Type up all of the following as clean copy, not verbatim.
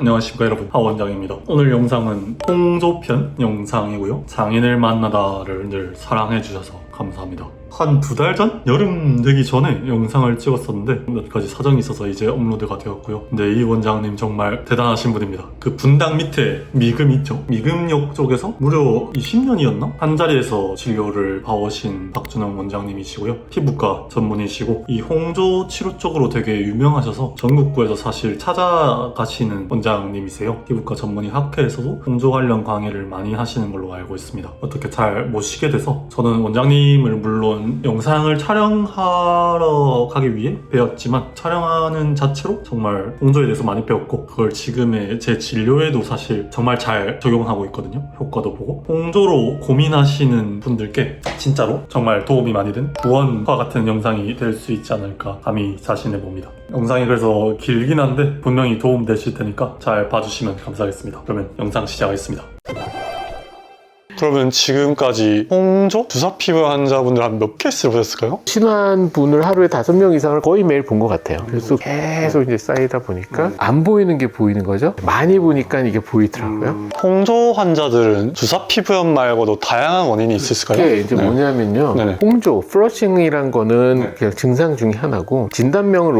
안녕하십니까 여러분, 하 원장입니다. 오늘 영상은 홍조편 영상이고요. 장인을 만나다를 늘 사랑해주셔서 감사합니다. 한 2달 전? 여름 되기 전에 영상을 찍었었는데 몇 가지 사정이 있어서 이제 업로드가 되었고요. 근데 이 원장님 정말 대단하신 분입니다. 그 분당 밑에 미금 있죠? 미금역 쪽에서 무려 20년이었나? 한 자리에서 진료를 봐오신 박준영 원장님이시고요. 피부과 전문이시고 이 홍조 치료 쪽으로 되게 유명하셔서 전국구에서 사실 찾아가시는 원장님이세요. 피부과 전문의 학회에서도 홍조 관련 강의를 많이 하시는 걸로 알고 있습니다. 어떻게 잘 모시게 돼서 저는 원장님을 물론 영상을 촬영하러 가기 위해 배웠지만 촬영하는 자체로 정말 홍조에 대해서 많이 배웠고 그걸 지금의 제 진료에도 사실 정말 잘 적용하고 있거든요. 효과도 보고 홍조로 고민하시는 분들께 진짜로 정말 도움이 많이 된 구원과 같은 영상이 될 수 있지 않을까 감히 자신해 봅니다. 영상이 그래서 길긴 한데 분명히 도움 되실 테니까 잘 봐주시면 감사하겠습니다. 그러면 영상 시작하겠습니다. 그러면 지금까지 홍조 주사 피부 환자분들 한 몇 케이스를 보셨을까요? 신환 분을 하루에 5명 이상을 거의 매일 본 것 같아요. 그래서 계속 이제 쌓이다 보니까 안 보이는 게 보이는 거죠. 많이 보니까 이게 보이더라고요. 홍조 환자들은 주사 피부염 말고도 다양한 원인이 있을까요? 그게 이제 뭐냐면요. 네네. 홍조, 플러싱이란 거는 그냥 증상 중에 하나고 진단명은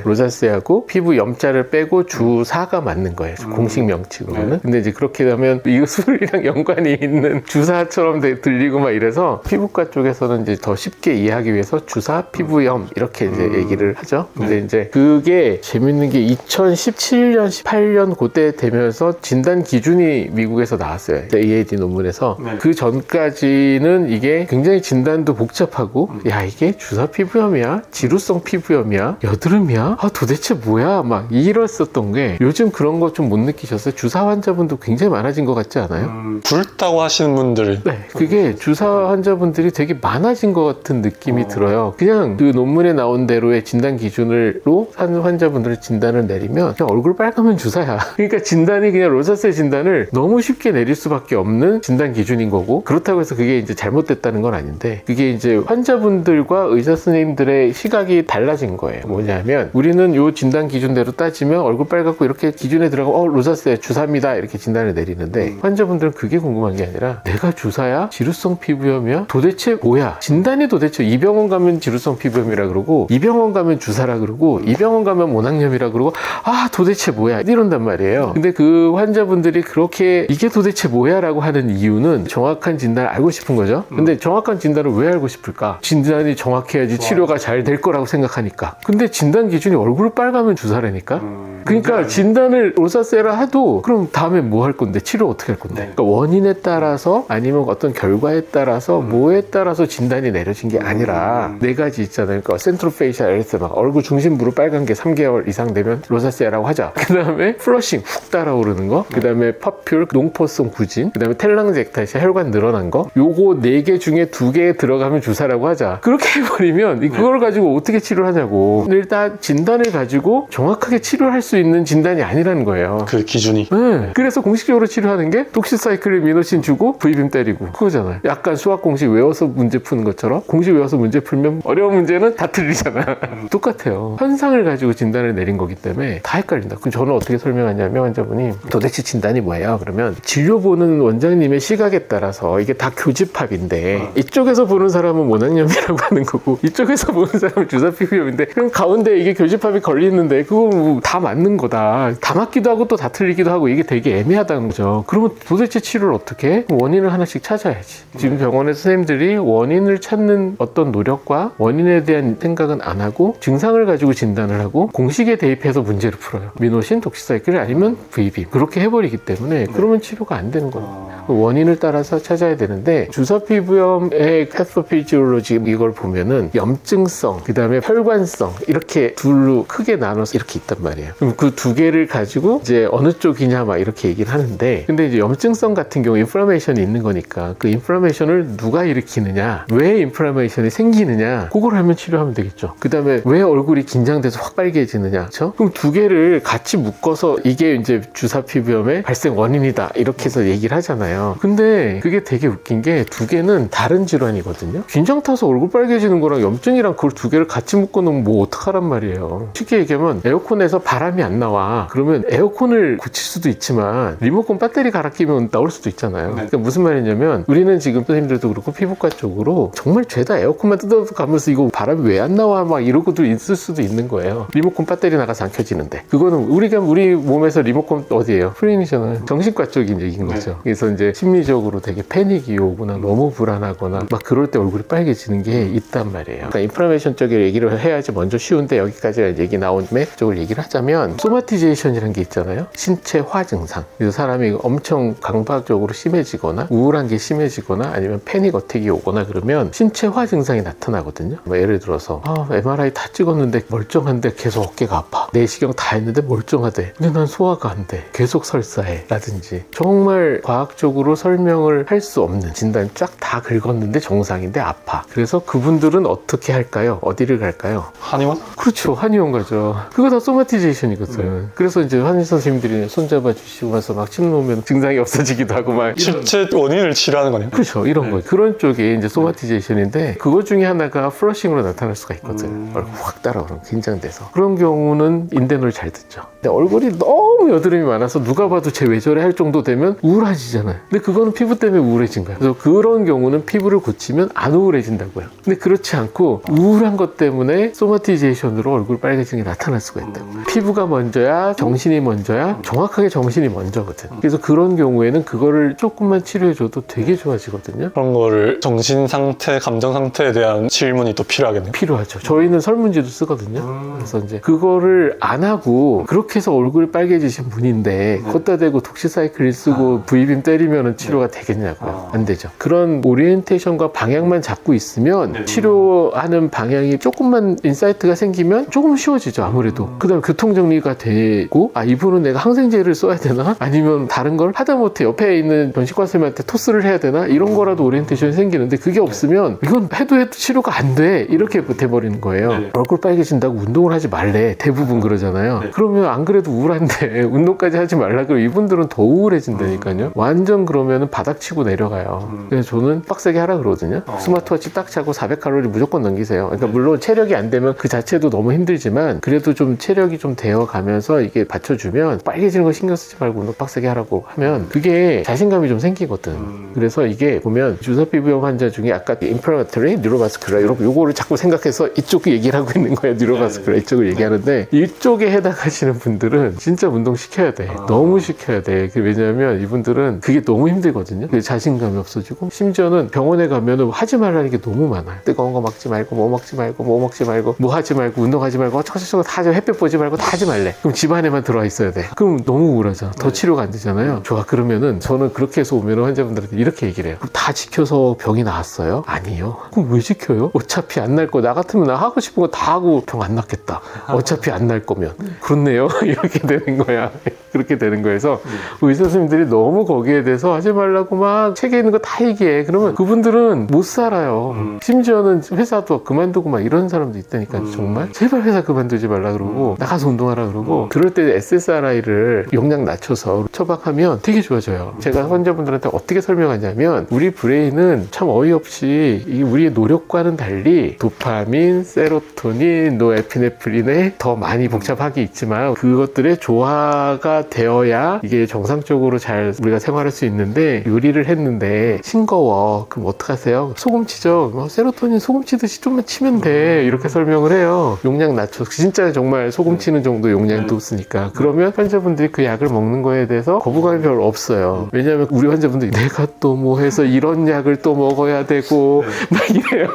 로사세하고 피부 염자를 빼고 주사가 맞는 거예요. 공식 명칭으로는. 근데 이제 그렇게 되면 이거 술이랑 연관이 있는 주사처럼 들리고 막 이래서 피부과 쪽에서는 이제 더 쉽게 이해하기 위해서 주사 피부염 이렇게 이제 얘기를 하죠. 근데 이제 그게 재밌는 게 2017년, 18년 그때 되면서 진단 기준이 미국에서 나왔어요. AAD 논문에서. 그 전까지는 이게 굉장히 진단도 복잡하고 야 이게 주사 피부염이야? 지루성 피부염이야? 여드름이야? 아 도대체 뭐야? 막 이랬었던 게 요즘 그런 거 좀 못 느끼셨어요? 주사 환자분도 굉장히 많아진 것 같지 않아요? 굵다고 하시는 분들이 네, 그게 주사 환자분들이 되게 많아진 것 같은 느낌이 들어요. 그냥 그 논문에 나온 대로의 진단 기준으로 한 환자분들의 진단을 내리면 그냥 얼굴 빨가면 주사야. 그러니까 진단이 그냥 로사세 진단을 너무 쉽게 내릴 수밖에 없는 진단 기준인 거고 그렇다고 해서 그게 이제 잘못됐다는 건 아닌데 그게 이제 환자분들과 의사 선생님들의 시각이 달라진 거예요. 뭐냐면 우리는 요 진단 기준대로 따지면 얼굴 빨갛고 이렇게 기준에 들어가고 로사세 주사입니다 이렇게 진단을 내리는데 환자분들은 그게 궁금한 게 아니라 내가 주사야? 지루성 피부염이야? 도대체 뭐야? 진단이 도대체 이 병원 가면 지루성 피부염이라 그러고 이 병원 가면 주사라 그러고 이 병원 가면 모낭염이라 그러고 아 도대체 뭐야? 이런단 말이에요. 근데 그 환자분들이 그렇게 이게 도대체 뭐야? 라고 하는 이유는 정확한 진단을 알고 싶은 거죠. 근데 정확한 진단을 왜 알고 싶을까? 진단이 정확해야지 치료가 잘 될 거라고 생각하니까. 근데 진단 기준이 얼굴 빨가면 주사라니까? 그러니까 진단을 로사세라 해도 그럼 다음에 뭐 할 건데 치료 어떻게 할 건데? 그러니까 원인에 따라서 아니면 어떤 결과에 따라서 뭐에 따라서 진단이 내려진 게 아니라 4가지 있잖아요. 그러니까 센트로페이셜 에리테마 얼굴 중심부로 빨간 게 3개월 이상 되면 로사세라고 하자. 그 다음에 플러싱 훅 따라오르는 거. 그 다음에 퍼퓰 농포성 구진. 그 다음에 텔랑젝타시아 혈관 늘어난 거. 요거 4개 중에 2개 들어가면 주사라고 하자. 그렇게 해버리면 그걸 가지고 어떻게 치료를 하냐고. 일단 진단을 가지고 정확하게 치료할 수 있는 진단이 아니라는 거예요. 그 기준이. 네. 그래서 공식적으로 치료하는 게 독시사이클린 미노신 주고 V빔 때리고 그거잖아요. 약간 수학 공식 외워서 문제 푸는 것처럼 공식 외워서 문제 풀면 어려운 문제는 다 틀리잖아. 똑같아요. 현상을 가지고 진단을 내린 거기 때문에 다 헷갈린다. 그럼 저는 어떻게 설명하냐면 환자분이 도대체 진단이 뭐예요? 그러면 진료 보는 원장님의 시각에 따라서 이게 다 교집합인데 이쪽에서 보는 사람은 모낭염이라고 하는 거고 이쪽에서 보는 사람은 주사 피부염인데 그럼 가운데 이게 교집합이 걸리는데 그거 뭐 다 맞는 거다. 다 맞기도 하고 또 다 틀리기도 하고 이게 되게 애매하다는 거죠. 그러면 도대체 치료를 어떻게 해? 원인을 하나씩 찾아야지. 지금 병원의 선생님들이 원인을 찾는 어떤 노력과 원인에 대한 생각은 안 하고 증상을 가지고 진단을 하고 공식에 대입해서 문제를 풀어요. 미노신, 독시사이클 아니면 V빔 그렇게 해버리기 때문에 그러면 치료가 안 되는 거예요. 원인을 따라서 찾아야 되는데 주사 피부염의 패소피지올로지 이걸 보면은 염증성 그 다음에 혈관성 이렇게 둘로 크게 나눠서 이렇게 있단 말이에요. 그럼 그 2개를 가지고 이제 어느 쪽이냐 막 이렇게 얘기를 하는데 근데 이제 염증성 같은 경우 인플라메이션 인플라메이션이 있는 거니까 그 인플라메이션을 누가 일으키느냐, 왜 인플라메이션이 생기느냐, 그걸 하면 치료하면 되겠죠. 그 다음에 왜 얼굴이 긴장돼서 확 빨개지느냐, 그렇죠? 그럼 두 개를 같이 묶어서 이게 이제 주사 피부염의 발생 원인이다 이렇게 해서 얘기를 하잖아요. 근데 그게 되게 웃긴 게 두 개는 다른 질환이거든요. 긴장 타서 얼굴 빨개지는 거랑 염증이랑 그걸 두 개를 같이 묶어 놓으면 뭐 어떡하란 말이에요. 쉽게 얘기하면 에어컨에서 바람이 안 나와. 그러면 에어컨을 고칠 수도 있지만 리모컨 배터리 갈아 끼면 나올 수도 있잖아요. 그러니까 무슨 말이냐면 우리는 지금 선생님들도 그렇고 피부과 쪽으로 정말 죄다 에어컨만 뜯어가면서 이거 바람이 왜 안 나와 막 이러고도 있을 수도 있는 거예요. 리모컨 배터리 나가서 안 켜지는데 그거는 우리 몸에서 리모컨 어디예요? 프레임이잖아요. 정신과 쪽인 얘기인 거죠. 그래서 이제 심리적으로 되게 패닉이 오거나 너무 불안하거나 막 그럴 때 얼굴이 빨개지는 게 있단 말이에요. 그러니까 인플라메이션 쪽에 얘기를 해야지 먼저 쉬운데 여기까지 얘기 나온 김에 쪽을 얘기를 하자면 소마티제이션이라는 게 있잖아요. 신체화 증상. 그래서 사람이 엄청 강박적으로 심해지거나 우울한 게 심해지거나 아니면 패닉 어택이 오거나 그러면 신체화 증상이 나타나거든요. 뭐 예를 들어서 MRI 다 찍었는데 멀쩡한데 계속 어깨가 아파. 내시경 다 했는데 멀쩡하대. 근데 난 소화가 안 돼. 계속 설사해. 라든지 정말 과학적으로 설명을 할 수 없는 진단 쫙 다 긁었는데 정상인데 아파. 그래서 그분들은 어떻게 할까요? 어디를 갈까요? 한의원? 그렇죠. 한의원 가죠. 그거 다 소마티제이션이거든. 그래서 이제 한의 선생님들이 손잡아 주시면서 막 침 놓으면 증상이 없어지기도 하고 막 실제 원인을 치료하는 거네요. 그렇죠. 이런 거. 그런 쪽이 이제 소마티제이션인데 그것 중에 하나가 플러싱으로 나타날 수가 있거든. 얼굴 확 따라오는 긴장돼서. 그런 경우는 인대노를 잘 듣죠. 근데 얼굴이 너무 여드름이 많아서 누가 봐도 쟤 왜 저래 할 정도 되면 우울해지잖아요. 근데 그거는 피부 때문에 우울해진 거야. 그래서 그런 경우는 피부를 고치면 안 우울해진다고요. 근데 그렇지 않고 우울한 것 때문에 소마티제이션으로 얼굴 빨개지는 게 나타날 수가 있다고. 피부가 먼저야 정신이 먼저야 정확하게 정신이 먼저거든. 그래서 그런 경우에는 그거를 조금만 치료해줘도 되게 좋아지거든요. 그런 거를 정신 상태, 감정 상태에 대한 질문이 또 필요하겠네요. 필요하죠. 저희는 설문지도 쓰거든요. 그래서 이제 그거를 안 하고 그렇게 해서 얼굴 빨개지신 분인데 걷다 대고 독시사이클린 쓰고 V빔 때리면 치료가 되겠냐고요. 안 되죠. 그런 오리엔테이션과 방향만 잡고 있으면 치료하는 방향이 조금만 인사이트가 생기면 조금 쉬워지죠. 아무래도. 그 다음에 교통정리가 되고 이분은 내가 항생제를 써야 되나? 아니면 다른 걸 하다못해 옆에 있는 변식관 선생님한테 토스를 해야 되나? 이런 거라도 오리엔테이션이 생기는데 그게 없으면 이건 해도 치료가 안 돼. 이렇게 돼버리는 거예요. 얼굴 빨개진다고 운동을 하지 말래. 대부분 그러잖아요. 그러면 안 그래도 우울한데 운동까지 하지 말라 그러면 이분들은 더 우울해진다니까요. 완전 그러면 바닥치고 내려가요. 그래서 저는 빡세게 하라 그러거든요. 스마트워치 딱 차고 400칼로리 무조건 넘기세요. 그러니까 물론 체력이 안 되면 그 자체도 너무 힘들지만 그래도 좀 체력이 좀 되어 가면서 이게 받쳐주면 빨개지는 거 신경 쓰지 말고 운동 빡세게 하라고 하면 그게 자신감이 좀 생기거든. 그래서 이게 보면 주사 피부염 환자 중에 아까 인플라마토리, 뉴로바스큘라 요거를 자꾸 생각해서 이쪽 얘기를 하고 있는 거예요. 뉴로바스큘라 이쪽을 얘기하는데 이쪽에 해당하시는 분들은 진짜 운동 시켜야 돼. 너무 시켜야 돼. 왜냐하면 이분들은 그게 너무 힘들거든요. 자신감이 없어지고 심지어는 병원에 가면 하지 말라는 게 너무 많아요. 뜨거운 거 먹지 말고 뭐 먹지 말고 뭐 먹지 말고 뭐 하지 말고 운동하지 말고 어쩌고저쩌고 다 하지 햇볕 보지 말고 다 하지 말래. 그럼 집안에만 들어와 있어야 돼. 그럼 너무 우울하잖아. 더 치료가 안 되잖아요. 좋아. 그러면은 저는 그렇게 해서 오면 환자분들한테 이렇게 얘기를 해요. 그럼 다 지켜서 병이 나았어요? 아니요. 그럼 왜 지켜요? 어차피 안 날 거. 나 같으면 나 하고 싶은 거 다 하고 병 안 낫겠다. 어차피 안 날 거면. 그렇네요. 이렇게 되는 거야. 그렇게 되는 거여서 의사 선생님들이 너무 거기에 대해서 하지 말라고 막 책에 있는 거 다 얘기해. 그러면 그분들은 못 살아요. 심지어는 회사도 그만두고 막 이런 사람도 있다니까. 정말 제발 회사 그만두지 말라 그러고 나가서 운동하라 그러고 그럴 때 SSRI를 용량 낮춰서 처방하면 되게 좋아져요. 제가 환자분들한테 어떻게 설명하냐면 우리 브레인은 참 어이없이 우리의 노력과는 달리 도파민, 세로토닌, 노에피네프린에 더 많이 복잡하게 있지만 그것들의 조화가 되어야 이게 정상적으로 잘 우리가 생활할 수 있는데 요리를 했는데 싱거워. 그럼 어떡하세요? 소금 치죠. 세로토닌 소금 치듯이 좀만 치면 돼. 이렇게 설명을 해요. 용량 낮춰서 진짜 정말 소금 치는 정도 용량도 없으니까. 그러면 환자분들이 그 약을 먹는 거에 대해서 거부감이 별로 없어요. 왜냐하면 우리 환자분들이 내가 또 뭐 해서 이런 약을 또 먹어야 되고 막 이래요.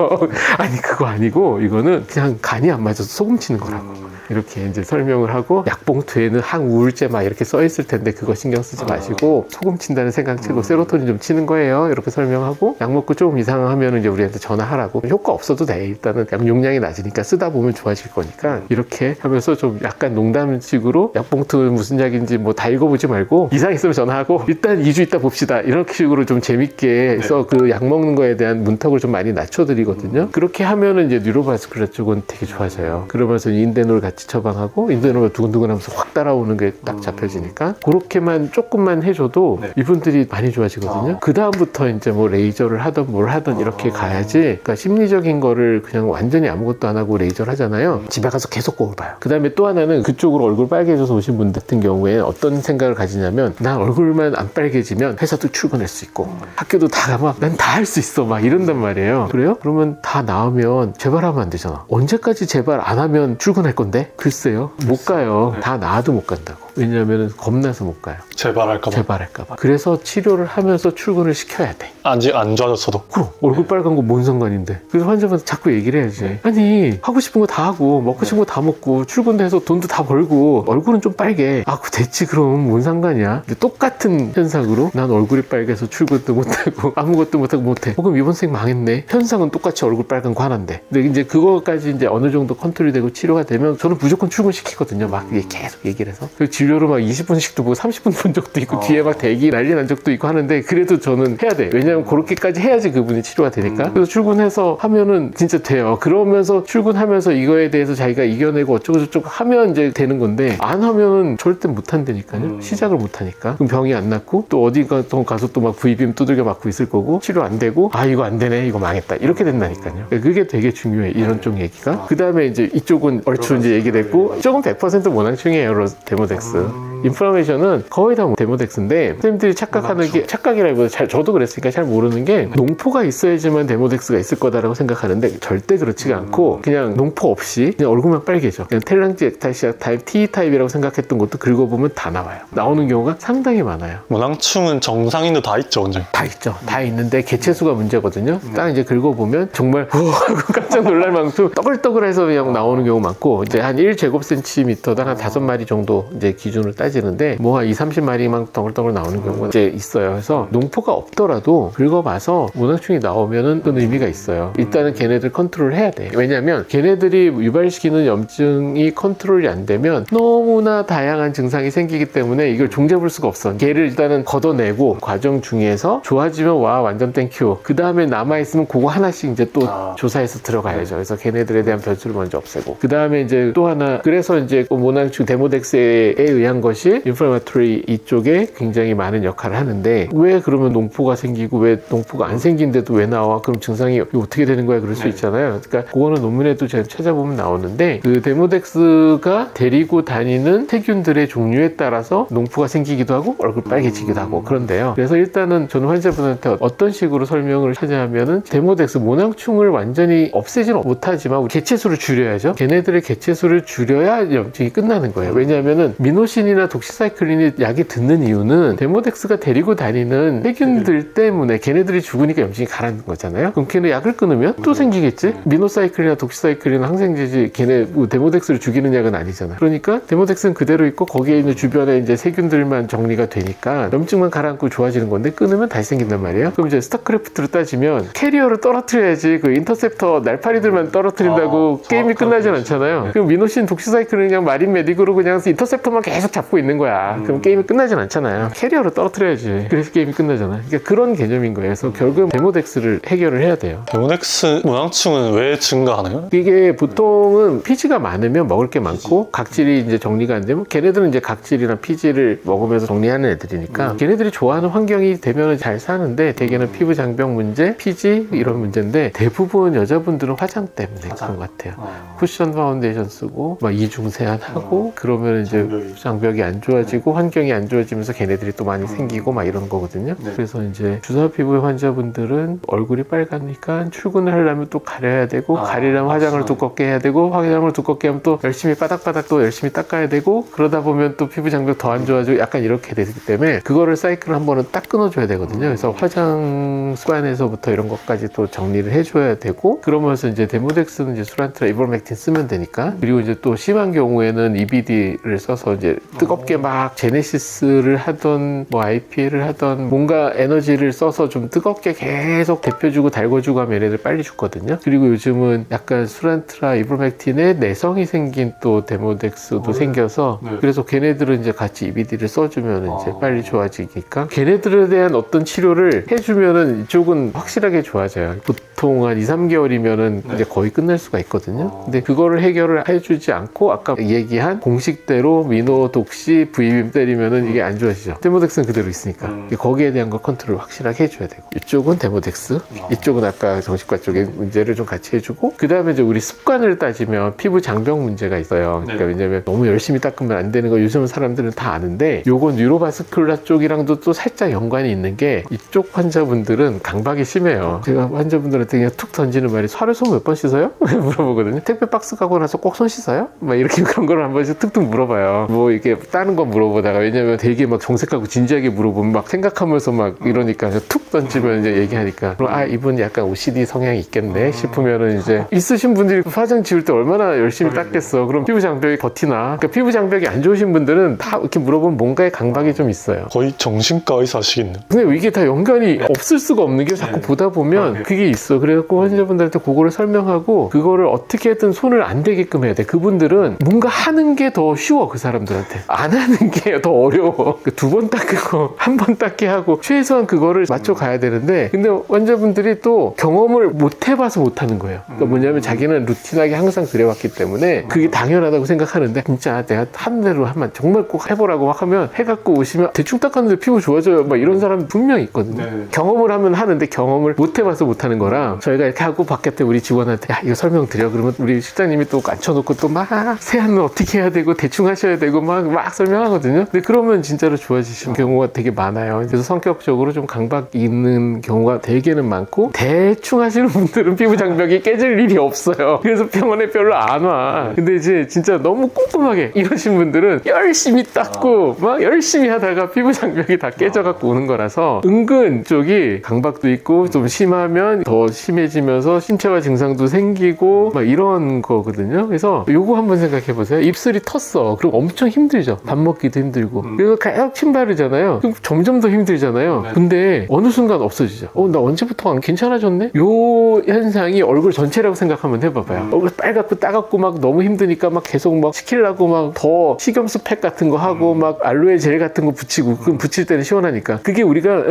아니 그거 아니고 이거는 그냥 간이 안 맞아서 소금 치는 거라고. 이렇게 이제 설명을 하고 약봉투에는 항우울제 막 이렇게 써 있을 텐데 그거 신경 쓰지 마시고 소금 친다는 생각 치고 세로토닌 좀 치는 거예요. 이렇게 설명하고 약 먹고 조금 이상하면 이제 우리한테 전화하라고. 효과 없어도 돼. 일단은 약 용량이 낮으니까 쓰다 보면 좋아질 거니까 이렇게 하면서 좀 약간 농담식으로 약봉투 무슨 약인지 뭐 다 읽어보지 말고 이상 있으면 전화하고 일단 2주 있다 봅시다. 이런 식으로 좀 재밌게 해서 그 약 먹는 거에 대한 문턱을 좀 많이 낮춰드리거든요. 그렇게 하면은 이제 뉴로바스큘라 쪽은 되게 좋아져요. 그러면서 인대놀 같이 처방하고 인대놀 두근두근 하면서 확 따라오는 게 딱 잡혀지니까 그렇게만 조금만 해줘도 이분들이 많이 좋아지거든요. 그 다음부터 이제 뭐 레이저를 하든 뭘 하든 이렇게 가야지. 그러니까 심리적인 거를 그냥 완전히 아무것도 안 하고 레이저를 하잖아요. 집에 가서 계속 거울 봐요. 그 다음에 또 하나는 그쪽으로 얼굴 빨개져서 오신 분 같은 경우에 어떤 생각을 가지냐면 난 얼굴만 안 빨개지면 회사도 출근할 수 있고 학교도 다 가면 난 다 할 수 있어 막 이런단 말이에요. 그래요? 그러면 다 나으면 재발하면 안 되잖아. 언제까지 재발 안 하면 출근할 건데? 글쎄요. 못 가요. 다 나아도 못 간다고. 왜냐하면 겁나서 못 가요. 재발할까봐. 그래서 치료를 하면서 출근을 시켜야 돼. 아직 안 좋아졌어도. 그럼 얼굴 빨간 거 뭔 상관인데. 그래서 환자분한테 자꾸 얘기를 해야지. 아니 하고 싶은 거 다 하고 먹고 싶은 거 다 먹고 출근도 해서 돈도 다 벌고 얼굴은 좀 빨개. 아 됐지 그럼 뭔 상관이야. 근데 똑같은 현상으로 난 얼굴이 빨개서 출근도 못하고 아무것도 못해. 그럼 이번 생 망했네. 현상은 똑같이 얼굴 빨간 거 하나인데. 근데 이제 그거까지 이제 어느 정도 컨트롤이 되고 치료가 되면 저는 무조건 출근시키거든요. 막 계속 얘기를 해서. 진료로 막 20분씩도 보고 30분 본 적도 있고 뒤에 막 대기 난리 난 적도 있고 하는데 그래도 저는 해야 돼. 왜냐면 그렇게까지 해야지 그분이 치료가 되니까. 그래서 출근해서 하면은 진짜 돼요. 그러면서 출근하면서 이거에 대해서 자기가 이겨내고 어쩌고저쩌고 하면 이제 되는 건데 안 하면은 절대 못 한다니까요. 시작을 못 하니까. 그럼 병이 안 낫고 또 어디 가서 또 막 V빔 두들겨 맞고 있을 거고 치료 안 되고 아 이거 안 되네 이거 망했다 이렇게 된다니까요. 그게 되게 중요해. 이런 쪽 얘기가. 그 다음에 이제 이쪽은 얼추 이제 얘기됐고 이쪽은 100% 모낭충이에요. 데모덱스. 인플라메이션은 거의 다 데모덱스인데 선생님들이 착각하는 게 착각이라기보다 저도 그랬으니까 잘 모르는 게 농포가 있어야지만 데모덱스가 있을 거다라고 생각하는데 절대 그렇지가 않고 그냥 농포 없이 그냥 얼굴만 빨개져. 그냥 텔랑지 액타시아 타입 T 타입이라고 생각했던 것도 긁어보면 다 나와요. 나오는 경우가 상당히 많아요. 모낭충은 정상인도 다 있죠, 언제? 다 있죠. 다 있는데 개체수가 문제거든요. 딱 이제 긁어보면 정말 하고 깜짝 놀랄 만큼 떠글떠글해서 그냥 나오는 경우 많고 이제 한 1제곱센티미터당 한 5마리 정도 이제 기준을 따지는데 뭐 한 20-30마리만 떠글떠글 나오는 경우가 이제 있어요. 그래서 농포가 없더라도 긁어봐서 모낭충이 나오면은 그건 의미가 있어요. 일단은 걔네들 컨트롤 해야 돼. 왜냐면 걔네들이 유발시키는 염증이 컨트롤이 안 되면 너무나 다양한 증상이 생기기 때문에 이걸 종잡을 수가 없어. 걔를 일단은 걷어내고 과정 중에서 좋아지면 와 완전 땡큐. 그 다음에 남아있으면 그거 하나씩 이제 또 조사해서 들어가야죠. 그래서 걔네들에 대한 변수를 먼저 없애고 그 다음에 이제 또 하나 그래서 이제 모낭충 데모덱스에 의한 것이 인플라마토리 이쪽에 굉장히 많은 역할을 하는데 왜 그러면 농포가 생기고 왜 농포가 안 생긴데도 왜 나와? 그럼 증상이 어떻게 되는 거야? 그럴 수 있잖아요. 그러니까 그거는 논문에도 제가 찾아보면 나오는데 그 데모덱스가 데리고 다니는 세균들의 종류에 따라서 농포가 생기기도 하고 얼굴 빨개지기도 하고 그런데요. 그래서 일단은 저는 환자분한테 어떤 식으로 설명을 하냐면은 데모덱스 모낭충을 완전히 없애지는 못하지만 개체수를 줄여야죠. 걔네들의 개체수를 줄여야 염증이 끝나는 거예요. 왜냐하면은 미노신이나 독시사이클린이 약이 듣는 이유는 데모덱스가 데리고 다니는 세균들 때문에 걔네들이 죽으니까 염증이 가라앉는 거잖아요. 그럼 걔네 약을 끊으면 또 생기겠지? 미노사이클이나 독시사이클린은 항생제지 걔네 데모덱스를 죽이는 약은 아니잖아. 그러니까 데모덱스는 그대로 있고 거기에 있는 주변에 이제 세균들만 정리가 되니까 염증만 가라앉고 좋아지는 건데 끊으면 다시 생긴단 말이에요. 그럼 이제 스타크래프트로 따지면 캐리어를 떨어뜨려야지 그 인터셉터 날파리들만 떨어뜨린다고 게임이 끝나진 않잖아요. 그럼 미노신 독시사이클은 그냥 마린 메딕으로 그냥 인터셉터만 계속 잡고 있는 거야. 그럼 게임이 끝나진 않잖아요. 캐리어를 떨어뜨려야지. 그래서 게임이 끝나잖아요. 그러니까 그런 개념인 거예요. 그래서 결국 데모덱스를 해결을 해야 돼요. 데모덱스 모낭충은 왜 증가하나요? 이게 보통은 피지가 많으면 먹을 게 많고 각질이 이제 정리가 안 되면 걔네들은 이제 각질이나 피지를 먹으면서 정리하는 애들이니까 걔네들이 좋아하는 환경이 되면 잘 사는데 대개는 피부 장벽 문제, 피지 이런 문제인데 대부분 여자분들은 화장 때문에 그런 것 같아요. 쿠션 파운데이션 쓰고 막 이중 세안하고 그러면 이제 장벽이 안 좋아지고 환경이 안 좋아지면서 걔네들이 또 많이 생기고 막 이런 거거든요. 네. 그래서 이제 주사 피부의 환자분들은 얼굴이 빨가니까 출근을 하려면 또 가려야 되고 가리려면 화장을 맞아요. 두껍게 해야 되고 화장을 두껍게 하면 또 열심히 바닥바닥 또 열심히 닦아야 되고 그러다 보면 또 피부 장벽 더 안 좋아지고 약간 이렇게 되기 때문에 그거를 사이클을 한 번은 딱 끊어줘야 되거든요. 그래서 화장 습관에서부터 이런 것까지 또 정리를 해줘야 되고 그러면서 이제 데모덱스는 이제 수란트라 이버맥틴 쓰면 되니까 그리고 이제 또 심한 경우에는 EBD를 써서 이제 뜨겁게 막 제네시스를 하던 뭐 IPL을 하던 뭔가 에너지를 써서 좀 뜨겁게 계속 데펴주고 달궈주고 하면 얘네들 빨리 죽거든요. 그리고 요즘은 약간 수란트라 이버맥틴에 내성이 생긴 또 데모덱스도 생겨서 네. 그래서 걔네들은 이제 같이 EBD를 써주면 이제 빨리 좋아지니까 걔네들에 대한 어떤 치료를 해주면은 이쪽은 확실하게 좋아져요. 보통 한 2, 3개월이면은 네. 이제 거의 끝날 수가 있거든요. 근데 그거를 해결을 해주지 않고 아까 얘기한 공식대로 미노, 독시, V빔 때리면은 이게 안 좋아지죠. 데모덱스는 그대로 있으니까 거기에 대한 걸 컨트롤 확실하게 해줘야 되고 이쪽은 데모덱스, 이쪽은 아까 정신과 쪽의 문제를 좀 같이 해주고 그 다음에 이제 우리 습관을 따지면 피부 장벽 문제가 있어요. 그러니까 왜냐면 너무 열심히 닦으면 안 되는 거 요즘 사람들은 다 아는데 요건 뉴로바스큘라 쪽이랑도 또 살짝 연관이 있는 게 이쪽 환자분들은 강박이 심해요. 제가 환자분들한테 그냥 툭 던지는 말이 살을 손 몇 번 씻어요? 물어보거든요. 택배 박스 가고 나서 꼭 손 씻어요? 막 이렇게 그런 걸 한 번씩 툭툭 물어봐요. 뭐 이렇게 다른 거 물어보다가 왜냐면 되게 막 정색하고 진지하게 물어보면 막 생각하면서 막 이러니까 툭 던지면 이제 얘기하니까 그럼 아 이분 약간 OCD 성향이 있겠네 싶으면은 이제 있으신 분들이 화장 지울 때 얼마나 열심히 닦겠어. 그럼 피부 장벽이 버티나? 그러니까 피부 장벽이 안 좋으신 분들은 다 이렇게 물어보면 뭔가의 강박이 좀 있어요. 거의 정신과 의사시겠네요. 근데 이게 다 연관이 없을 수가 없는 게 자꾸 보다 보면 그게 있어. 그래갖고 환자분들한테 그거를 설명하고 그거를 어떻게든 손을 안 대게끔 해야 돼. 그분들은 뭔가 하는 게 더 쉬워. 그 사람들한테 안 하는 게 더 어려워. 2번 닦고 1번 닦게 하고 최소한 그거를 맞춰 가야 되는데 근데 환자분들이 또 경험을 못 해봐서 못 하는 거예요. 그러니까 뭐냐면 자기는 루틴하게 항상 그래왔기 때문에 그게 당연하다고 생각하는데 진짜 내가 하는 대로 하면 정말 꼭 해보라고 막 하면 해갖고 오시면 대충 닦았는데 피부 좋아져요. 막 이런 사람 분명히 있거든요. 네. 경험을 하면 하는데 경험을 못 해봐서 못 하는 거랑 저희가 이렇게 하고 바깥에 우리 직원한테 야 이거 설명드려 그러면 우리 실장님이 또 앉혀놓고 또 막 세안은 어떻게 해야 되고 대충 하셔야 되고 막 설명하거든요. 근데 그러면 진짜로 좋아지시는 경우가 되게 많아요. 그래서 성격적으로 좀 강박 있는 경우가 되게는 많고 대충 하시는 분들은 피부 장벽이 깨질 일이 없어요. 그래서 병원에 별로 안 와. 근데 이제 진짜 너무 꼼꼼하게 이러신 분들은 열심히 닦고 막 열심히 하다가 피부 장벽이 다 깨져갖고 오는 거라서 은근 쪽이 강박도 있고 좀 심하면 더 심해지면서 신체화 증상도 생기고 막 이런 거거든요. 그래서 요거 한번 생각해 보세요. 입술이 텄어. 그럼 엄청 힘들죠. 밥 먹기도 힘들고. 그래서 계속 침 바르잖아요. 그럼 점점 더 힘들잖아요. 근데 어느 순간 없어지죠. 나 언제부터 안 괜찮아졌네? 요 현상이 얼굴 전체라고 생각하면 해봐봐요. 얼굴 빨갛고 따갑고 막 너무 힘드니까 막 계속 막 시키려고 막 더 식염수 팩 같은 거 하고 막 알로에 젤 같은 거 붙이고 그럼 붙일 때는 시원하니까 그게 우리가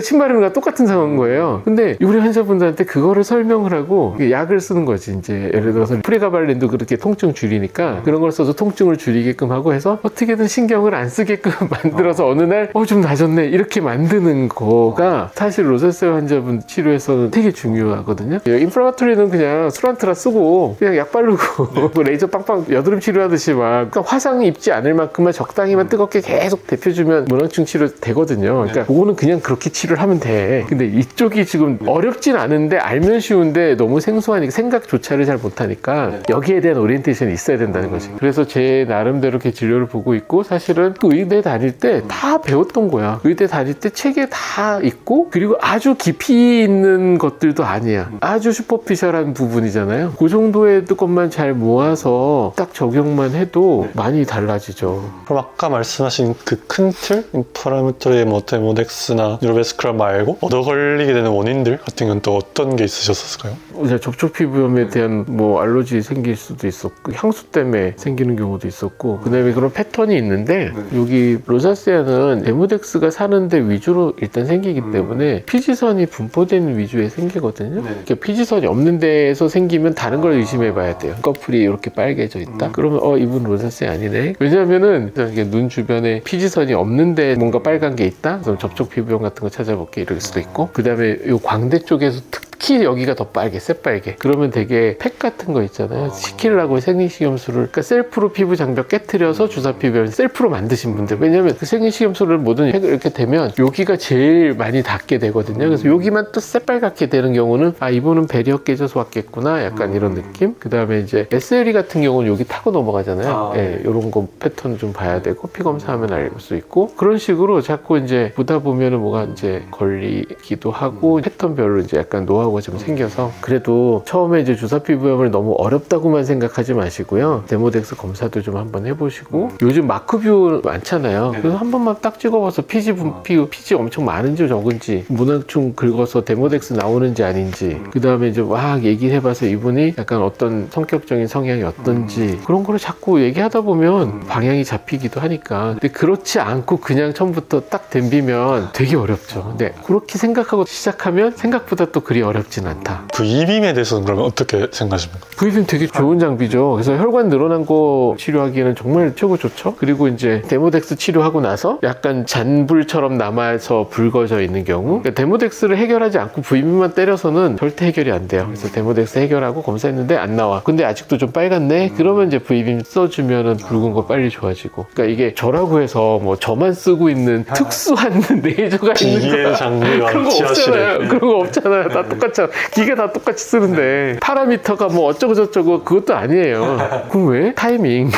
침 바르는 거랑 똑같은 상황인 거예요. 근데 우리 환자분들한테 그거를 설명을 하고 약을 쓰는 거지. 이제 예를 들어서 프리가발린도 그렇게 통증 줄이니까 그런 걸 써서 통증을 줄이게끔 하고 해서 어떻게든 신경을 안 쓰게끔 만들어서 어느 날 좀 나아졌네 이렇게 만드는 거가 사실 로사세아 환자분 치료에서는 되게 중요하거든요. 인플라마토리는 그냥 수란트라 쓰고 그냥 약 바르고 레이저 빵빵 여드름 치료하듯이 막 그러니까 화상 입지 않을 만큼만 적당히만 뜨겁게 계속 데펴주면 문항충 치료 되거든요. 그러니까 그거는 그냥 그렇게 치료를 하면 돼. 근데 이쪽이 지금 어렵진 않은데 알면 쉬운데 너무 생소하니까 생각조차를 잘 못하니까 여기에 대한 오리엔테이션이 있어야 된다는 거지. 그래서 제 나름대로 이렇게 진료를 보고 있고 사실은 그 의대 다닐 때 다 배웠던 거야. 의대 다닐 때 책에 다 있고 그리고 아주 깊이 있는 것들도 아니야. 아주 슈퍼피셜한 부분이잖아요. 그 정도의 것만 잘 모아서 딱 적용만 해도 많이 달라지죠. 그럼 아까 말씀하신 그 큰 틀? 인프라마토리 뭐 데모덱스나 뉴로베스크라 말고 얻어 걸리게 되는 원인들 같은 건 또 어떤 게 있으셨을까요? 접촉 피부염에 대한 뭐 알러지 생길 수도 있었고 향수 때문에 생기는 경우도 있었고 그다음에 그런 패턴이 있는데 여기 로사세아는 데모덱스가 사는데 위주로 일단 생기기 때문에 피지선이 분포된 위주에 생기거든요. 그러니까 피지선이 없는 데에서 생기면 다른 걸 의심해 봐야 돼요. 커플이 이렇게 빨개져 있다? 그러면 이분 로사세아 아니네? 왜냐면은 이게 눈 주변에 피지선이 없는데 뭔가 빨간 게 있다? 그럼 접촉 피부염 같은 거 찾아볼게 이럴 수도 있고 그 다음에 요 광대 쪽에서 특히 특히 여기가 더 빨개, 새빨개. 그러면 되게 팩 같은 거 있잖아요. 시키려고 생리식염수를, 그러니까 셀프로 피부 장벽 깨트려서 주사 피부염 셀프로 만드신 분들. 왜냐면 그 생리식염수를 뭐든 이렇게 되면 여기가 제일 많이 닿게 되거든요. 그래서 여기만 또 새빨갛게 되는 경우는 아, 이분은 배리어 깨져서 왔겠구나. 약간 이런 느낌. 그 다음에 이제 SLE 같은 경우는 여기 타고 넘어가잖아요. 예, 이런 거 패턴 좀 봐야 되고 피 검사하면 알 수 있고 그런 식으로 자꾸 이제 보다 보면은 뭐가 이제 걸리기도 하고 패턴별로 이제 약간 노하우가 좀 생겨서 그래도 처음에 이제 주사 피부염을 너무 어렵다고만 생각하지 마시고요. 데모덱스 검사도 좀 한번 해보시고 요즘 마크뷰 많잖아요. 그래서 한 번만 딱 찍어봐서 피지 분피 피지 엄청 많은지 적은지 문화충 긁어서 데모덱스 나오는지 아닌지 그 다음에 이제 막 얘기해봐서 이분이 약간 어떤 성격적인 성향이 어떤지 그런 거를 자꾸 얘기하다 보면 방향이 잡히기도 하니까. 근데 그렇지 않고 그냥 처음부터 딱 덤비면 되게 어렵죠. 근데 그렇게 생각하고 시작하면 생각보다 또 그리 어렵진 않다. V빔에 대해서는 그러면 어떻게 생각하십니까? V빔 되게 좋은 장비죠. 그래서 혈관 늘어난 거 치료하기에는 정말 최고 좋죠. 그리고 이제 데모덱스 치료하고 나서 약간 잔불처럼 남아서 붉어져 있는 경우 그러니까 데모덱스를 해결하지 않고 V빔만 때려서는 절대 해결이 안 돼요. 그래서 데모덱스 해결하고 검사했는데 안 나와. 근데 아직도 좀 빨갛네? 그러면 이제 V빔 써주면은 붉은 거 빨리 좋아지고. 그러니까 이게 저라고 해서 뭐 저만 쓰고 있는 특수한 레이저가 있는 기계 거야. 장비가 그런 거 지하실에. 없잖아요. 그런 거 없잖아요. 다 똑같죠. 기계 다 똑같이 쓰는데 파라미터가 뭐 어쩌고 저쩌고 그것도 아니에요. 그럼 왜? 타이밍.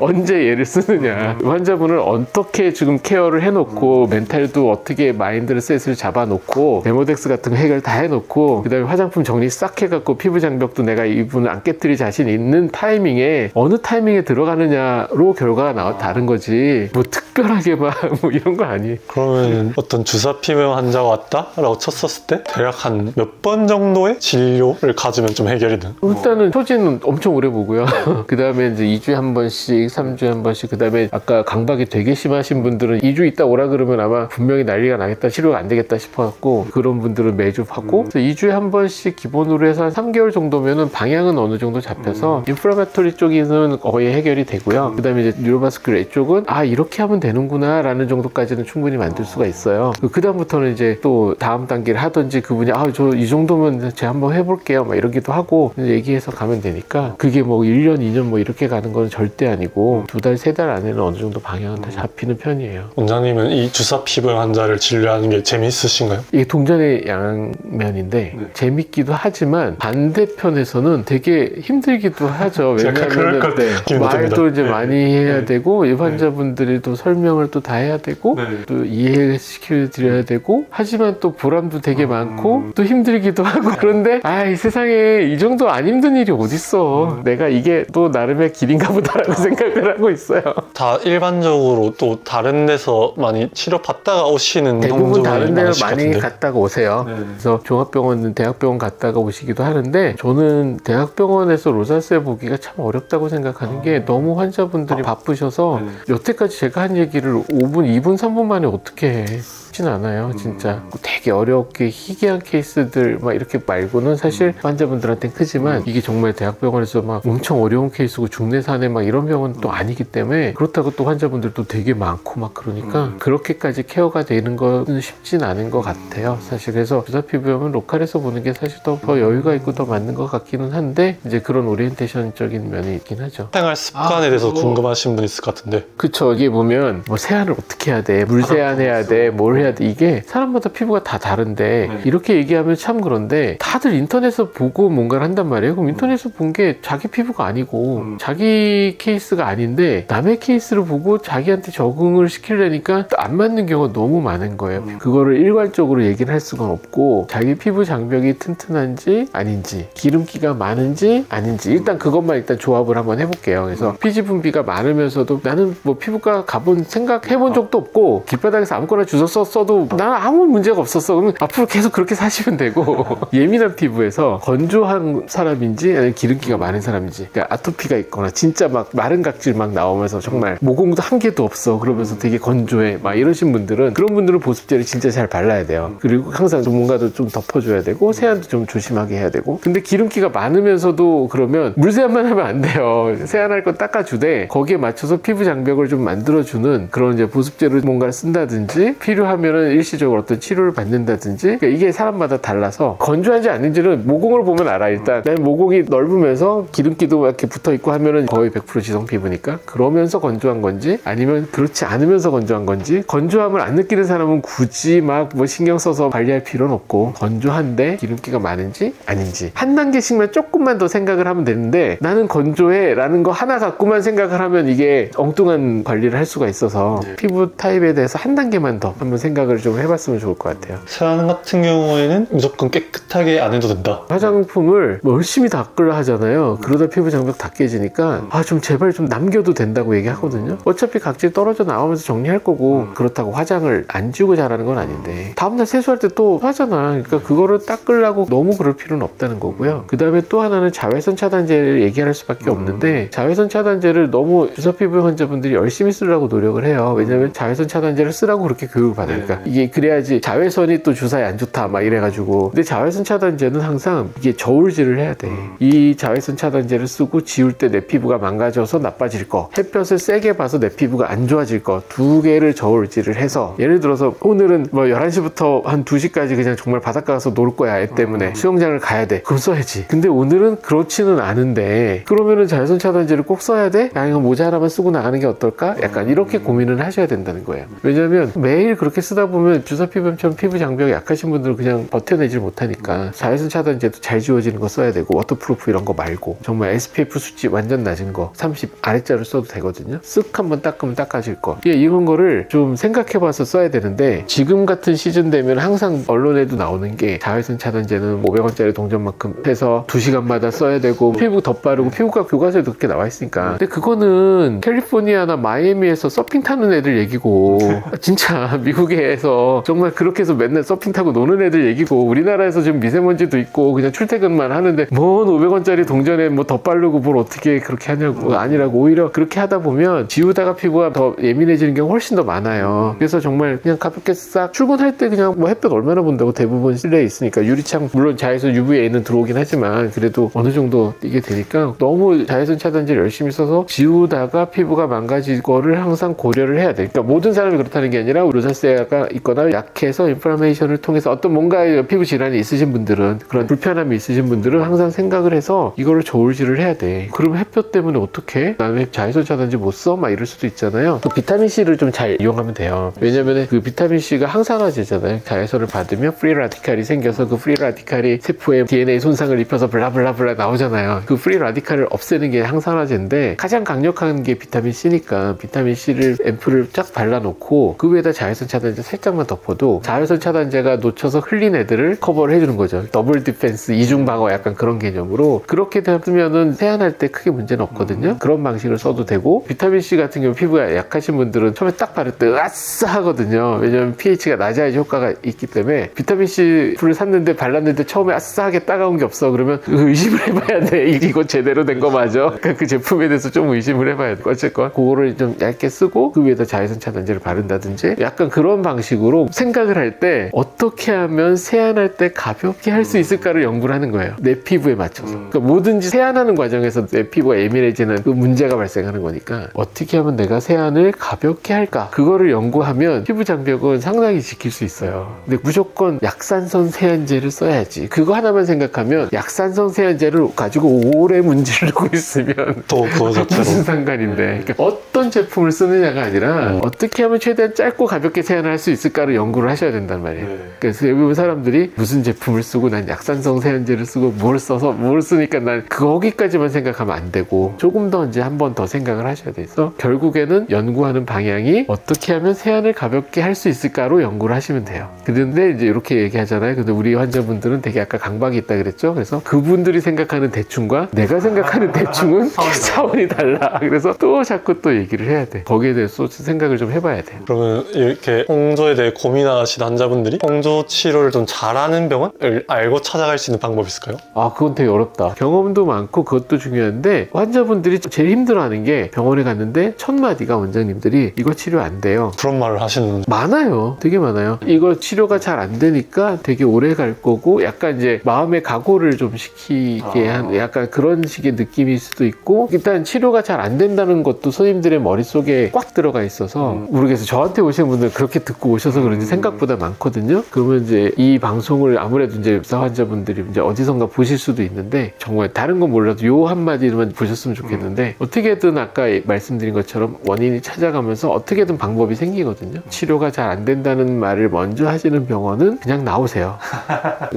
언제 얘를 쓰느냐. 환자분을 어떻게 지금 케어를 해놓고 멘탈도 어떻게 마인드를 셋을 잡아놓고 데모덱스 같은 거 해결 다 해놓고 그 다음에 화장품 정리 싹 해갖고 피부 장벽도 내가 이분을 안 깨뜨릴 자신 있는 타이밍에 어느 타이밍에 들어가느냐로 결과가 다른 거지 뭐 특별하게 막 뭐 이런 거 아니에요. 그러면 어떤 주사 피부염 환자가 왔다? 라고 쳤었을 때 대략 한 몇 번 정도의 진료를 가지면 좀 해결이 되는? 일단은 표지는 엄청 오래 보고요. 그 다음에 이제 2주에 한 번씩, 3주에 한 번씩, 그 다음에 아까 강박이 되게 심하신 분들은 2주 있다 오라 그러면 아마 분명히 난리가 나겠다, 치료가 안 되겠다 싶어갖고 그런 분들은 매주 하고 그래서 2주에 한 번씩 기본으로 해서 한 3개월 정도면은 방향은 어느 정도 잡혀서 인플라메토리 쪽에는 거의 해결이 되고요. 그 다음에 이제 뉴로바스큘러 쪽은 아, 이렇게 하면 되는구나 라는 정도까지는 충분히 만들 수가 있어요. 그 다음부터는 이제 또 다음 단계를 하든지 그분이 아, 저 이 정도면 제가 한번 해볼게요 막 이러기도 하고 얘기해서 가면 되니까 그게 뭐 1년, 2년 뭐 이렇게 가는 건 절대 아니고 2달, 3달 안에는 어느 정도 방향은 다 잡히는 편이에요. 원장님은 이 주사 피부염 환자를 진료하는 게 재미있으신가요? 이게 동전의 양면인데 재밌기도 하지만 반대편에서는 되게 힘들기도 하죠. 약간 그럴 왜냐하면 것 기분이 말도 듭니다. 이제 많이 해야 되고 이 환자분들이 또 설명을 또 다 해야 되고 또 이해시켜드려야 되고 하지만 또 보람도 되게 많고 또 힘들기도 하고 그런데 아, 이 세상에 이 정도 안 힘든 일이 어딨어. 내가 이게 또 나름의 길인가 보다라고 생각을 하고 있어요. 다 일반적으로 또 다른 데서 많이 치료받다가 오시는 대부분 다른 환자분이 데를 많으실 것 많이 같은데. 갔다가 오세요. 그래서 종합병원은 대학병원 갔다가 오시기도 하는데 저는 대학병원에서 로자세 보기가 참 어렵다고 생각하는 게 너무 환자분들이 바쁘셔서 여태까지 제가 한 얘기를 5분, 2분, 3분 만에 어떻게 해. 쉽진 않아요, 진짜. 되게 어렵게 희귀한 케이스들 막 이렇게 말고는 사실 환자분들한테는 크지만 이게 정말 대학병원에서 막 엄청 어려운 케이스고 중내산에 막 이런 병원은 또 아니기 때문에 그렇다고 또 환자분들도 되게 많고 막 그러니까 그렇게까지 케어가 되는 건 쉽진 않은 것 같아요, 사실. 그래서 주사 피부염은 로컬에서 보는 게 사실 더 여유가 있고 더 맞는 것 같기는 한데 이제 그런 오리엔테이션적인 면이 있긴 하죠. 생활 습관에 대해서 궁금하신 분 있을 것 같은데. 그쵸. 이게 보면 뭐 세안을 어떻게 해야 돼, 물 세안해야 돼, 뭘 해야 돼, 이게 사람마다 피부가 다 다른데 이렇게 얘기하면 참 그런데 다들 인터넷에서 보고 뭔가를 한단 말이에요. 그럼 인터넷에서 본 게 자기 피부가 아니고 자기 케이스가 아닌데 남의 케이스를 보고 자기한테 적응을 시키려니까 안 맞는 경우가 너무 많은 거예요. 그거를 일괄적으로 얘기를 할 수가 없고 자기 피부 장벽이 튼튼한지 아닌지 기름기가 많은지 아닌지 일단 그것만 일단 조합을 한번 해볼게요. 그래서 피지 분비가 많으면서도 나는 뭐 피부과 가본 생각해본 적도 없고 길바닥에서 아무거나 주워 써도 나는 아무 문제가 없었어. 그러면 앞으로 계속 그렇게 사시면 되고 예민한 피부에서 건조한 사람인지 아니면 기름기가 많은 사람인지 그러니까 아토피가 있거나 진짜 막 마른 각질 막 나오면서 정말 모공도 한 개도 없어 그러면서 되게 건조해 막 이러신 분들은 그런 분들은 보습제를 진짜 잘 발라야 돼요. 그리고 항상 뭔가도 좀 덮어줘야 되고 세안도 좀 조심하게 해야 되고 근데 기름기가 많으면서도 그러면 물 세안만 하면 안 돼요. 세안할 거 닦아주되 거기에 맞춰서 피부 장벽을 좀 만들어주는 그런 이제 보습제를 뭔가를 쓴다든지 필요하면 하면은 일시적으로 어떤 치료를 받는다든지, 그러니까 이게 사람마다 달라서 건조한지 아닌지는 모공을 보면 알아. 일단 난 모공이 넓으면서 기름기도 이렇게 붙어있고 하면은 거의 100% 지성 피부니까 그러면서 건조한 건지 아니면 그렇지 않으면서 건조한 건지, 건조함을 안 느끼는 사람은 굳이 막 뭐 신경 써서 관리할 필요는 없고 건조한데 기름기가 많은지 아닌지 한 단계씩만 조금만 더 생각을 하면 되는데, 나는 건조해 라는 거 하나 갖고만 생각을 하면 이게 엉뚱한 관리를 할 수가 있어서 피부 타입에 대해서 한 단계만 더 한번 생각을 좀 해봤으면 좋을 것 같아요. 세안 같은 경우에는 무조건 깨끗하게 안 해도 된다. 화장품을 뭐 열심히 닦으려 하잖아요. 그러다 피부 장벽 다 깨지니까 좀 제발 좀 남겨도 된다고 얘기하거든요. 어차피 각질 떨어져 나오면서 정리할 거고 그렇다고 화장을 안 지우고 자라는 건 아닌데 다음날 세수할 때 또 하잖아. 그러니까 그거를 닦으려고 너무 그럴 필요는 없다는 거고요. 그 다음에 또 하나는 자외선 차단제를 얘기할 수밖에 없는데, 자외선 차단제를 너무 주사 피부 환자분들이 열심히 쓰려고 노력을 해요. 왜냐면 자외선 차단제를 쓰라고 그렇게 교육을 받으니까. 이게 그래야지 자외선이 또 주사에 안 좋다 막 이래가지고. 근데 자외선 차단제는 항상 이게 저울질을 해야 돼. 이 자외선 차단제를 쓰고 지울 때 내 피부가 망가져서 나빠질 거, 햇볕을 세게 봐서 내 피부가 안 좋아질 거, 두 개를 저울질을 해서, 예를 들어서 오늘은 뭐 11시부터 한 2시까지 그냥 정말 바닷가 가서 놀 거야, 애 때문에 수영장을 가야 돼. 그럼 써야지. 근데 오늘은 그렇지는 않은데 그러면은 자외선 차단제를 꼭 써야 돼? 아니면 모자 하나만 쓰고 나가는 게 어떨까? 약간 이렇게 고민을 하셔야 된다는 거예요. 왜냐면 매일 그렇게 쓰다 보면 주사 피부염처럼 피부 장벽이 약하신 분들은 그냥 버텨내질 못하니까 자외선 차단제도 잘 지워지는 거 써야 되고, 워터프루프 이런 거 말고 정말 SPF 수치 완전 낮은 거 30 아래자로 써도 되거든요. 쓱 한번 닦으면 닦아질 거. 이런 거를 좀 생각해봐서 써야 되는데, 지금 같은 시즌 되면 항상 언론에도 나오는 게 자외선 차단제는 500원짜리 동전만큼 해서 2시간마다 써야 되고 피부 덧바르고 피부과 교과서에도 그렇게 나와 있으니까. 근데 그거는 캘리포니아나 마이애미에서 서핑 타는 애들 얘기고, 진짜 미국에서 정말 그렇게 해서 맨날 서핑 타고 노는 애들 얘기고, 우리나라에서 지금 미세먼지도 있고 그냥 출퇴근만 하는데 뭔 500원짜리 동전에 뭐 덧바르고 뭘 어떻게 그렇게 하냐고. 아니라고. 오히려 그렇게 하다 보면 지우다가 피부가 더 예민해지는 경우 훨씬 더 많아요. 그래서 정말 그냥 가볍게 싹 출근할 때 그냥 뭐 햇볕 얼마나 본다고, 대부분 실내에 있으니까. 유리창 물론 자외선 UVA는 들어오긴 하지만 그래도 어느 정도 이게 되니까 너무 자외선 차단제를 열심히 써서 지우다가 피부가 망가지고를 항상 고려를 해야 돼. 그러니까 모든 사람이 그렇다는 게 아니라 로사세아가 있거나 약해서 인플라메이션을 통해서 어떤 뭔가 피부 질환이 있으신 분들은, 그런 불편함이 있으신 분들은 항상 생각을 해서 이거를 저울질을 해야 돼. 그러면 햇볕 때문에 어떡해? 나는 자외선 차단제 못 써? 막 이럴 수도 있잖아요. 또 비타민 C를 좀 잘 이용하면 돼요. 왜냐면 그 비타민 C가 항산화제잖아요. 자외선을 받으면 프리 라디칼이 생겨서 그 프리 라디칼이 세포에 DNA 손상을 입혀서 블라블라블라 나오잖아요. 그 프리 라디칼을 없애는 게 항산화제인데 가장 강력한 게 비타민 C니까 비타민 C를 앰플을 쫙 발라놓고 그 위에다 자외선 차단제 살짝만 덮어도 자외선 차단제가 놓쳐서 흘린 애들을 커버를 해주는 거죠. 더블 디펜스, 이중 방어, 약간 그런 개념으로. 그렇게 되면은 세안할 때 크게 문제는 없거든요. 그런 방식을 써도 되고, 비타민 C 같은 경우 피부가 약하신 분들은 처음에 딱 바를 때 아싸 하거든요. 왜냐면 pH가 낮아야지 효과가 있기 때문에. 비타민 C 풀을 샀는데 발랐는데 처음에 아싸하게 따가운 게 없어. 그러면 의심을 해봐야 돼. 이거 제대로 된 거 맞아? 그러니까 그 제품에 대해서 좀 의심을 해봐야 돼. 어쨌건 그거를 좀 얇게 쓰고 그 위에다 자외선 차단제를 바른다든지, 약간 그런 방식으로 생각을 할 때 어떻게 하면 세안할 때 가볍게 할 수 있을까를 연구를 하는 거예요. 내 피부에 맞춰서. 그러니까 뭐든지 세안하는 과정에서 내 피부가 예민해지는 그 문제가 발생하는 거니까 어떻게 하면 내가 세안을 가볍게 할까? 그거를 연구하면 피부 장벽은 상당히 지킬 수 있어요. 근데 무조건 약산성 세안제를 써야지. 그거 하나만 생각하면 약산성 세안제를 가지고 오래 문지르고 있으면 또 그거 자체로 무슨 상관인데. 그러니까 어떤 제품을 쓰느냐가 아니라 어떻게 하면 최대한 짧고 가볍게 세안을 할 수 있을까를 연구를 하셔야 된단 말이에요. 그래서 대부분 사람들이 무슨 제품을 쓰고 난 약산성 세안제를 쓰고 뭘 써서 뭘 쓰니까 난 거기까지만 생각하면 안 되고 조금 더 이제 한 번 더 생각을 하셔야 돼서, 결국에는 연구하는 방향이 어떻게 하면 세안을 가볍게 할 수 있을까로 연구를 하시면 돼요. 그런데 이제 이렇게 얘기하잖아요. 근데 우리 환자분들은 되게 아까 강박이 있다 그랬죠. 그래서 그분들이 생각하는 대충과 내가 생각하는 대충은 차원이 달라. 그래서 또 자꾸 또 얘기를 해야 돼. 거기에 대해서 생각을 좀 해봐야 돼. 그러면 이렇게 홍조에 대해 고민하시는 환자분들이 홍조 치료를 좀 잘하는 병원을 알고 찾아갈 수 있는 방법이 있을까요? 그건 되게 어렵다. 경험도 많고 그것도 중요한데, 환자분들이 제일 힘들어하는 게 병원에 갔는데 첫 마디가 원장님들이 이거 치료 안 돼요. 그런 말을 하시는 많아요. 되게 많아요. 이거 치료가 잘 안 되니까 되게 오래 갈 거고, 약간 이제 마음의 각오를 좀 시키게 한 약간 그런 식의 느낌일 수도 있고, 일단 치료가 잘 안 된다는 것도 선생님들의 머릿속에 꽉 들어가 있어서 모르겠어요. 저한테 오시는 분들은 그렇게 듣고 오셔서 그런지 생각보다 많거든요. 그러면 이제 이 방송을 아무래도 이제 유사 환자분들이 이제 어디선가 보실 수도 있는데 정말 다른 건 몰라도 요 한마디만 보셨으면 좋겠는데 어떻게든 아까 말씀드린 것처럼 원인이 찾아가면서 어떻게든 방법이 생기거든요. 치료가 잘 안 된다는 말을 먼저 하시는 병원은 그냥 나오세요.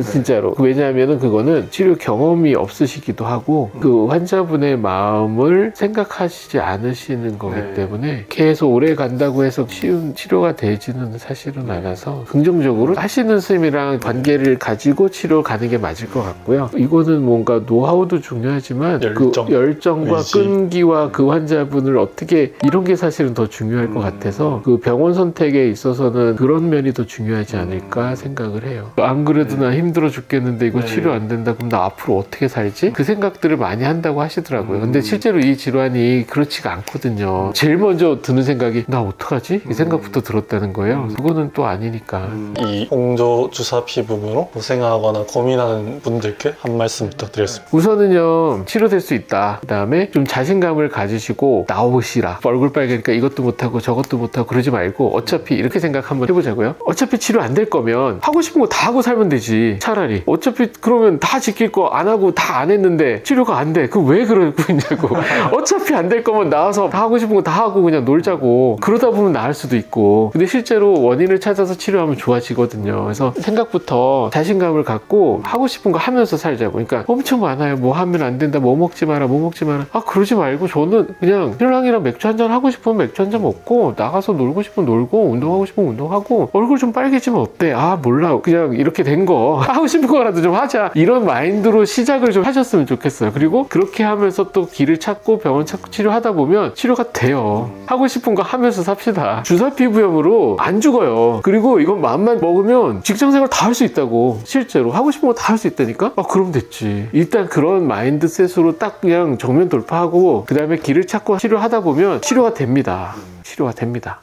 진짜로. 왜냐하면 그거는 치료 경험이 없으시기도 하고 그 환자분의 마음을 생각하시지 않으시는 거기 때문에 계속 오래 간다고 해서 쉬운 치료가 되지는 사실은 않아서 긍정적으로 하시는 선생님이랑 관계를 가지고 치료 가는 게 맞을 것 같고요. 이거는 뭔가 노하우도 중요하지만 열정, 그 열정과 의지. 끈기와 그 환자분을 어떻게 이런 게 사실은 더 중요할 것 같아서 그 병원 선택에 있어서는 그런 면이 더 중요하지 않을까 생각을 해요. 안 그래도 나 힘들어 죽겠는데 이거 치료 안 된다 그럼 나 앞으로 어떻게 살지? 그 생각들을 많이 한다고 하시더라고요. 근데 실제로 이 질환이 그렇지가 않거든요. 제일 먼저 드는 생각이 나 어떡하지? 이 생각부터 들었다는 거예요. 그거는 또 아니니까. 이 홍조 주사 피부로 고생하거나 고민하는 분들께 한 말씀 부탁드리겠습니다. 우선은요 치료될 수 있다. 그 다음에 좀 자신감을 가지시고 나오시라. 얼굴 빨개니까 이것도 못하고 저것도 못하고 그러지 말고 어차피 이렇게 생각 한번 해보자고요. 어차피 치료 안 될 거면 하고 싶은 거 다 하고 살면 되지. 차라리 어차피 그러면 다 지킬 거 안 하고 다 안 했는데 치료가 안 돼. 그럼 왜 그러고 있냐고. 어차피 안 될 거면 나와서 다 하고 싶은 거 다 하고 그냥 놀자고. 그러다 보면 나을 수도 있고. 근데 실제로 원인을 찾아서 치료하면 좋아지거든요. 그래서 생각부터 자신감을 갖고 하고 싶은 거 하면서 살자고. 그러니까 엄청 많아요. 뭐 하면 안 된다. 뭐 먹지 마라. 뭐 먹지 마라. 아 그러지 말고 저는 그냥 신랑이랑 맥주 한잔 하고 싶으면 맥주 한잔 먹고 나가서 놀고 싶으면 놀고 운동하고 싶으면 운동하고 얼굴 좀 빨개지면 어때? 아 몰라. 그냥 이렇게 된 거 하고 싶은 거라도 좀 하자. 이런 마인드로 시작을 좀 하셨으면 좋겠어요. 그리고 그렇게 하면서 또 길을 찾고 병원 찾고 치료하다 보면 치료가 돼요. 하고 싶은 거 하면서 삽시다. 주사 피부염으로 안 죽어요. 그리고 이건 마음만 먹으면 직장생활 다 할 수 있다고. 실제로 하고 싶은 거 다 할 수 있다니까? 아 그럼 됐지. 일단 그런 마인드셋으로 딱 그냥 정면 돌파하고 그 다음에 길을 찾고 치료하다 보면 치료가 됩니다. 치료가 됩니다.